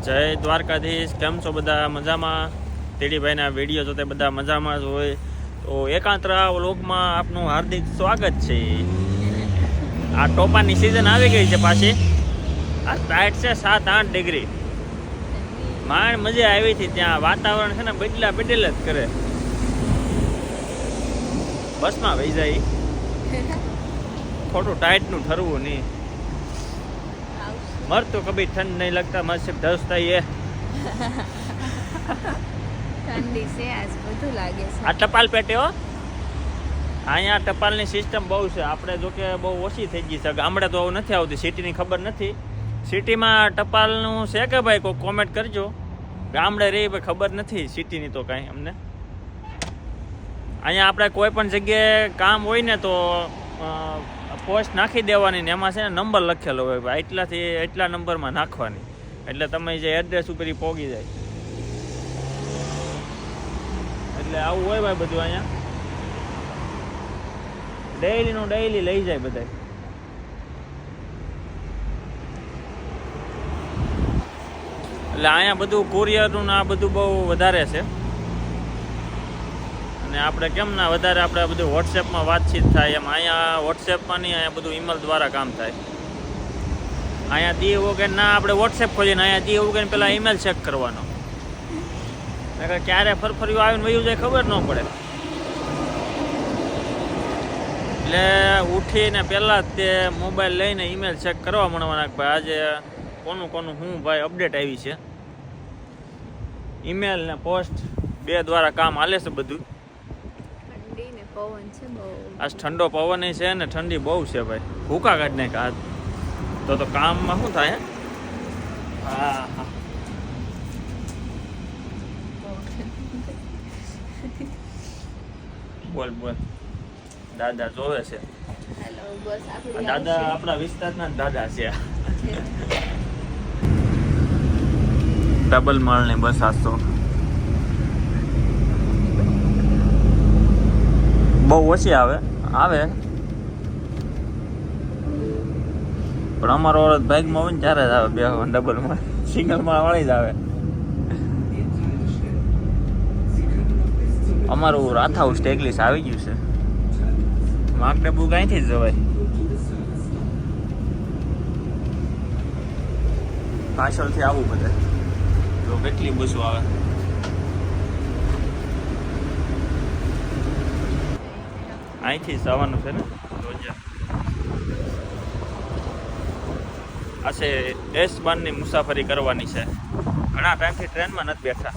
જય દ્વારકાધીશ. કેમ છો બધા? મજામાં? તેડીભાઈના વિડીયો જોતે બધા મજામાં જ હોય તો એકાંતરા વ્લોગમાં આપનું હાર્દિક સ્વાગત છે. આ ટોપાની સિઝન આવી ગઈ છે પાછી. આ ટાઈટ છે 7-8 ડિગ્રી. માંડ મજા આવી હતી. ત્યાં વાતાવરણ છે ને બદલ જ કરે. બસમાં વહી જાય થોડું ટાઈટનું ઠરવું નહીં. मर तो कभी ठंड नहीं लगता, मत सिर्फ धसता ही है. ઠંડી છે આજ બધું લાગે છે. આ ટપાલ પેટે હો. અહીંયા ટપાલની સિસ્ટમ બહુ છે. આપણે જો કે બહુ ઓછી થઈ ગઈ છે. ગામડે તો આવું નથી આવતી. સિટીની ખબર નથી. સિટીમાં ટપાલનું છે કે ભાઈ? કોઈ કોમેન્ટ કરજો. ગામડે રહી ભાઈ ખબર નથી સિટીની તો કાંઈ અમને. અહીંયા આપણે કોઈ પણ જગ્યાએ કામ હોય ને તો પોસ્ટ નાખી દેવાની ને એમાં છે ને નંબર લખેલો હોય ભાઈ, એટલાથી એટલા નંબરમાં નાખવાની, એટલે તમે જે એડ્રેસ ઉપર પહોંચી જાય. એટલે આવું હોય ભાઈ બધું અહીંયા. ડેઈલીનું ડેઈલી લઈ જાય બધા. એટલે અહીંયા બધું કુરિયરનું આ બધું બહુ વધારે છે. અને આપણે કેમ ના વધારે આપણે બધું વોટ્સએપમાં વાતચીત થાય એમ અહીંયા વોટ્સએપમાં નહીં, અહીંયા બધું ઈમેલ દ્વારા કામ થાય. અહીંયા દી વગર ના આપણે વોટ્સએપ ખોલીને અહીંયા દી વગર પહેલાં ઈમેલ ચેક કરવાનો. ક્યારે ફરફર્યું આવીને વયું જાય ખબર ન પડે. એટલે ઉઠીને પહેલાં જ તે મોબાઈલ લઈને ઈમેલ ચેક કરવા મળવાના કે ભાઈ આજે કોનું શું ભાઈ અપડેટ આવી છે. ઈમેલ ને પોસ્ટ બે દ્વારા કામ હાલે છે બધું. પવન છે બહુ. આજ ઠંડો પવન છે ને ઠંડી બહુ છે ભાઈ. ભૂકા કાઢ નાખ આજ તો કામમાં શું થાય? હા હા બોલ બોલ. દાદા જોવે છે. દાદા આપણા વિસ્તારના દાદા છે. ડબલ માળની બસ આસો બહુ ઓછી આવે પણ અમારો ઓરત બાઇકમાં હોય ને ત્યારે જ આવે. બે ડબલમાં સિંગલમાં વાળી જ આવે. અમારું રાથાઉસ ટેગલીસ આવી ગયું છે. માગ ડબ્બુ કાંઈથી જ જવાય. પાછળથી આવું બધે તો કેટલી બસો આવે. અહીંથી જવાનું છે ને રોજા. આ છે S12ની મુસાફરી કરવાની છે. ઘણા ટાઈમથી ટ્રેનમાં નથી બેઠા.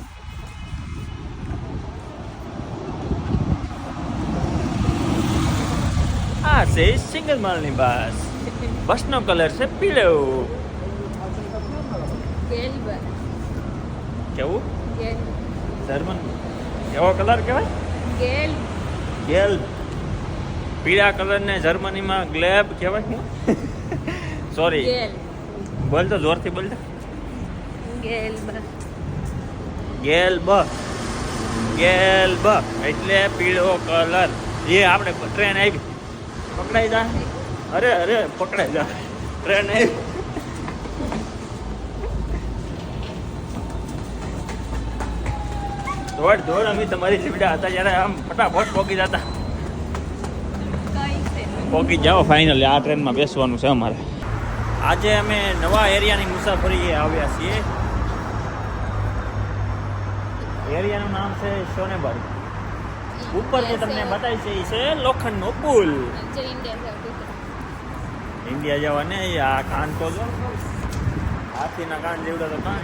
આ છે સિંગલ માળની બસ. બસનો કલર છે પીળો. કેવું? જર્મન કેવો કલર કહેવાય? ગેલ. પીળા કલરને જર્મનીમાં ગ્લેબ કહેવાય. સોરી બોલ તો જોરથી બોલ. ગેલ્બ એટલે પીળો કલર. એ આપણે ટ્રેન આવી પકડાઈ જા. અરે પકડાઈ જા. ટ્રેન આવી. દોડ અમે તમારી જીવડા હતા જ્યારે આમ ફટાફટ પહોંચી જતા. પહોંચી જાઓ ફાઇનલી. આ ટ્રેનમાં બેસવાનું છે અમારે. આજે અમે નવા એરિયાની મુસાફરીએ આવ્યા છીએ. એરિયાનું નામ છે સોનેબારી. ઉપર જે તમને બતાવી છે એ છે લોખંડનો પુલ. ઇન્ડિયા જવા ને આ કાન તો જો હાથીના કાન જેવડા તો કાન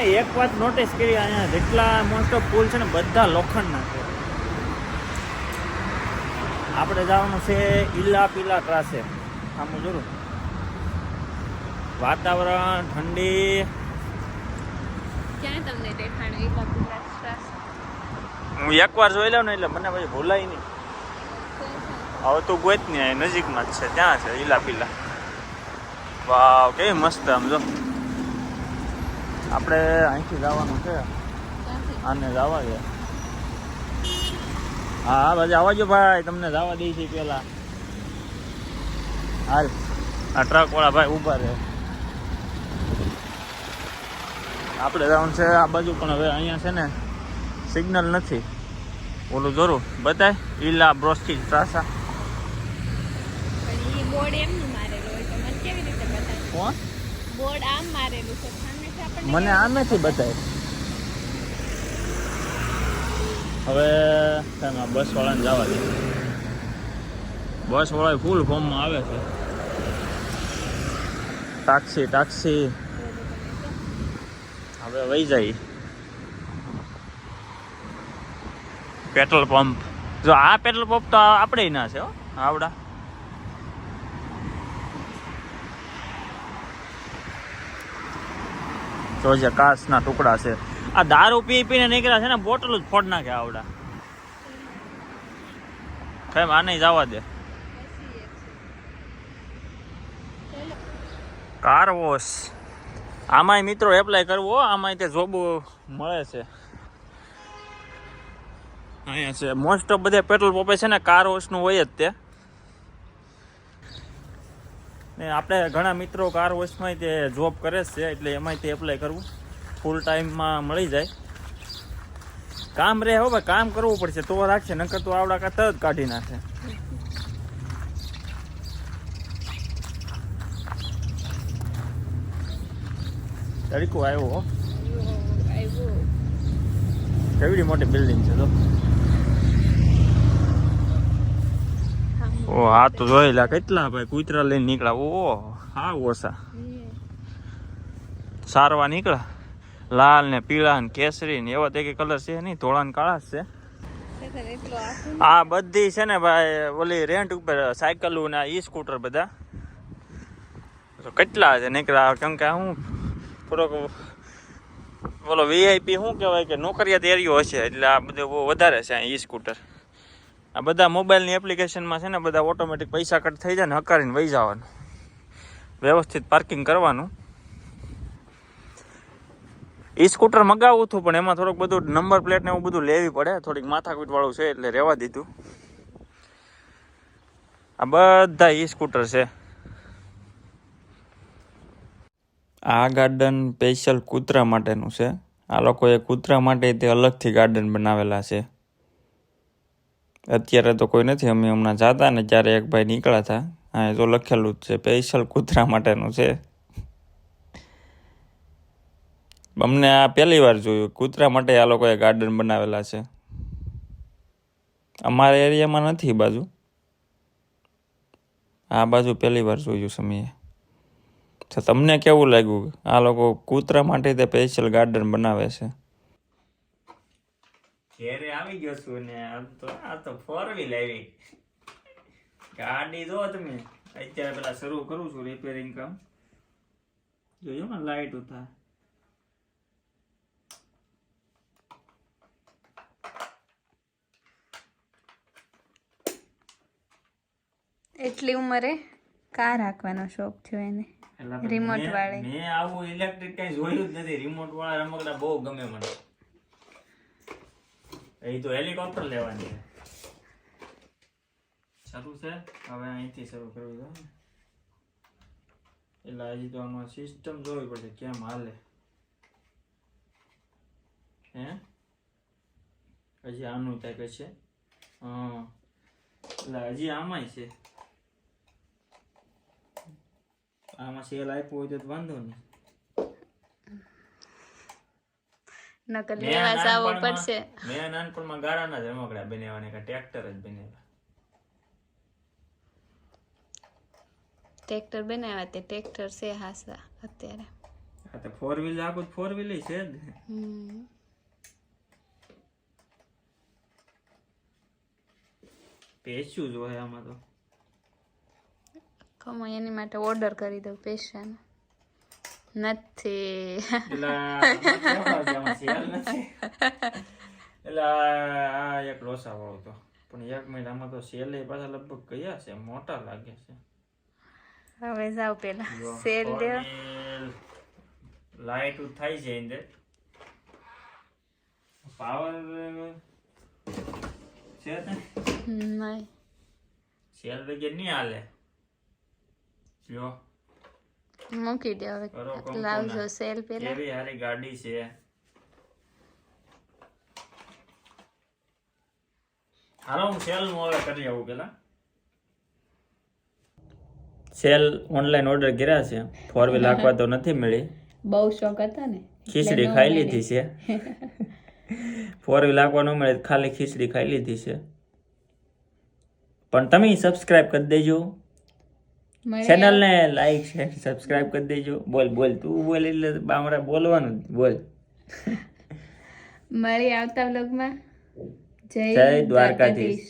એક વાત નોટિસ કરી, અહીંયા જેટલા મોસ્ટ ઓફ પુલ છે ને બધા લોખંડના છે. આપણે જવાનું છે ઈલા પીલા ત્રાસે. આમ જરૂર વાતાવરણ ઠંડી. ક્યાં તમને દેખાણું ઈલા પીલા ત્રાસ? હું એકવાર જોઈ લઉં ને એટલે મને પછી ભૂલાય નહીં. હવે તું ગોત ને નજીકમાં જ છે. ત્યાં છે ઈલા પીલા. વાવ કેવી મસ્ત. આમ જો આપણે અહીંથી જવાનું છે. આને જવા દે. હા પછી આવજો ભાઈ, તમને જવા દઈ છે પેલા. હાલ આ ટ્રક વાળા ભાઈ ઊભા રહે. આપણે જવાનું છે આ બાજુ, પણ હવે અહીંયા છે ને સિગ્નલ નથી. ઓલું જરૂર બતાય ઈલા બ્રોસ્ટી ત્રાસા. પણ ઈ બોર્ડ એમનું મારેલું હોય તો મને કેવી રીતે બતાવે? કોણ? બોર્ડ આમ મારેલું છે સામેથી આપણને મને આમેથી બતાય. હવે બસ વાળાને જવા દે. બસ વાળા ફૂલ ફોર્મમાં આવે છે. ટાક્સી હવે વહી જાય. પેટ્રોલ પંપ, જો આ પેટ્રોલ પંપ તો આપણે ના છે હો આવડા. જો જે કાચના ટુકડા છે. આ દારૂ પી પીને નીકળ્યા છે ને, બોટલ જ ફોડ નાખે આવડા. કેમ આ નહીં જવા દે. કાર વોશ આમાંય મિત્રો એપ્લાય કરવો, આમાંય તે જોબ મળે છે. અહીંયા છે મોસ્ટ ઓફ બધે પેટ્રોલ પંપે છે ને કાર વોશનું હોય જ તે. ને આપણે ઘણા મિત્રો કાર વોશમાં તે જોબ કરે છે, એટલે એમાંય તે એપ્લાય કરવું. ફૂલ ટાઈમમાં મળી જાય. કામ રહે હો ભાઈ, કામ કરવું પડશે તો રાખશે, નકર તો આવડા કા તરત કાઢી નાખે. તરીકો આવ્યો. કેવડી મોટી બિલ્ડિંગ છે તો. ઓ હા તો જોયેલા કેટલા ભાઈ કૂતરા લઈને નીકળ્યા. ઓ હા ઓછા સારવા નીકળ્યા. લાલ ને પીળા ને કેસરી ને એવા તે કલર છે નહીં, ધોળા ને કાળા જ છે. આ બધી છે ને ભાઈ ઓલી રેન્ટ ઉપર સાયકલો ને ઈ સ્કૂટર બધા કેટલા છે નીકળ્યા. કેમ કે હું થોડોક બોલો વીઆઈપી શું કહેવાય કે નોકરિયાત એરિયો હશે, એટલે આ બધું બહુ વધારે છે અહીં ઈ સ્કૂટર. આ બધા મોબાઈલની એપ્લિકેશનમાં છે ને બધા ઓટોમેટિક પૈસા કટ થઈ જાય ને હકારીને વહી જવાનું, વ્યવસ્થિત પાર્કિંગ કરવાનું. ઈ સ્કૂટર મગાવવું હતું પણ એમાં થોડુંક બધું નંબર પ્લેટ ને એવું બધું લેવી પડે, થોડીક માથાકૂટ વાળું છે એટલે રહેવા દીધું. આ બધા ઈ સ્કૂટર છે. આ ગાર્ડન સ્પેશિયલ કૂતરા માટેનું છે. આ લોકોએ કૂતરા માટે તે અલગથી ગાર્ડન બનાવેલા છે. અત્યારે તો કોઈ નથી, અમે હમણાં જતા ને ત્યારે એક ભાઈ નીકળ્યા હતા. હા તો લખેલું જ છે સ્પેશિયલ કૂતરા માટેનું છે. અમને આ પહેલી વાર જોયું, કૂતરા માટે આ લોકોએ ગાર્ડન બનાવેલા છે. અમારા એરિયામાં નથી બાજુ, આ બાજુ પહેલી વાર જોયું સમયે. તો તમને કેવું લાગ્યું? આ લોકો કૂતરા માટે તે સ્પેશિયલ ગાર્ડન બનાવે છે. ઘેરે આવી ગયો છું ને આ તો ફોર વ્હીલ આવી. ગાડી જો તમે અત્યારે પેલા શરૂ કરું છું રિપેરિંગ કામ. જોયો ને લાઈટ ઉતા. એટલી ઉંમરે કાર હાંકવાનો શોખ થયો એને. રિમોટ વાળી. મેં આવું ઇલેક્ટ્રિક કઈ જોયું જ નથી. રિમોટ વાળા રમકડા બહુ ગમે મને. એ તો હેલિકોપ્ટર લેવાની છે. શરૂ છે હવે અહીંથી શરૂ કરવું છે. એટલે હજી તો આમાં સિસ્ટમ જોવી પડશે કેમ હાલે. હે હજી આનું થાય છે. હા એટલે હજી આમાંય છે. આમાં સેલ આપ્યો હોય તો વાંધો નહીં. નકર લેવા જાવો પડશે. મેં નાનપણમાં ગાડાના જ રમકડા બનાવવાના, કે ટ્રેક્ટર જ બનાવ્યા. ટ્રેક્ટર બનાવ્યા તે ટ્રેક્ટર છે હાસા અત્યારે. હા તો ફોર વ્હીલ આખું ફોર વ્હીલ છે જ. પેસ્યું જ હોય આમાં તો. કમો એની માટે ઓર્ડર કરી દઉં પેશાનો. નથી એટલે આ એક લોસા વાળો તો, પણ એક મહિનામાં તો સેલ પાછા લગભગ કયા છે મોટા લાગે છે. હવે જાવ પેલા સેલ દે. લાઈટ થાય છે અંદર. પાવર છે ને નહીં સેલ વગેરે નહીં હાલે. લ્યો મૂકી દે હવે કરો લાવજો સેલ પેલા કેવી હારી ગાડી છે. હાલો હું સેલ નું હવે કરી આવું પેલા. સેલ ઓનલાઈન ઓર્ડર કર્યા છે. 4 વ્હીલ આખવા તો નથી મળી. બહુ શોખ હતો ને ખીચડી ખાઈ લીધી છે. 4 વ્હીલ આખવા ન મળે ખાલી ખીચડી ખાઈ લીધી છે. પણ તમે સબસ્ક્રાઇબ કરી દેજો ચેનલ ને, લાઈક શેર સબસ્ક્રાઇબ કરી દેજો. બોલ બોલ તું બોલ એટલે બામરા બોલવાનું બોલ. મળી આવતા વ્લોગમાં. જય જય દ્વારકાધીશ.